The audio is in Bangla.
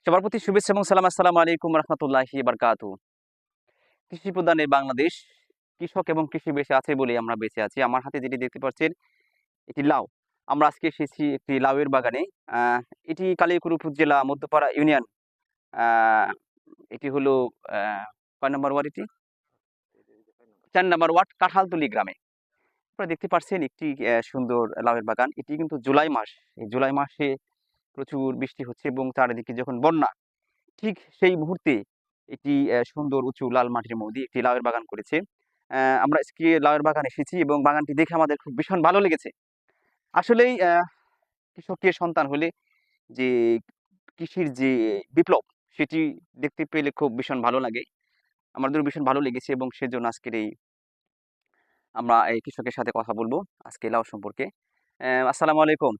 সবার প্রতি শুভেচ্ছা এবং সালাম। আসসালামু আলাইকুম রহমতুল্লাহি বারকাতু। কৃষি প্রধানের বাংলাদেশ, কৃষক এবং কৃষি বেঁচে আছে বলে আমরা বেঁচে আছি। আমার হাতে যেটি দেখতে পাচ্ছেন এটি লাউ। আমরা আজকে এসেছি একটি লাউয়ের বাগানে। আহ, এটি কালিয়াকৈর উপজেলা মধ্যপাড়া ইউনিয়ন। আহ, এটি হলো কয় নম্বর ওয়ার্ড? এটি 4 নম্বর ওয়ার্ড, কাঁঠালতলী গ্রামে। আপনারা দেখতে পাচ্ছেন একটি সুন্দর লাউয়ের বাগান। এটি কিন্তু জুলাই মাস। এই জুলাই মাসে প্রচুর বৃষ্টি হচ্ছে এবং চারিদিকে যখন বন্যা, ঠিক সেই মুহূর্তে একটি সুন্দর উঁচু লাল মাটির মধ্যে একটি লাউয়ের বাগান করেছে। আমরা আজকে লাউয়ের বাগান এসেছি এবং বাগানটি দেখে আমাদের খুব ভীষণ ভালো লেগেছে। আসলেই কৃষকের সন্তান হলে যে কৃষির যে বিপ্লব, সেটি দেখতে পেলে খুব ভীষণ ভালো লাগে। আমাদেরও ভীষণ ভালো লেগেছে এবং সেজন্য আজকের এই আমরা এই কৃষকের সাথে কথা বলবো আজকে লাউ সম্পর্কে। আসসালামু আলাইকুম।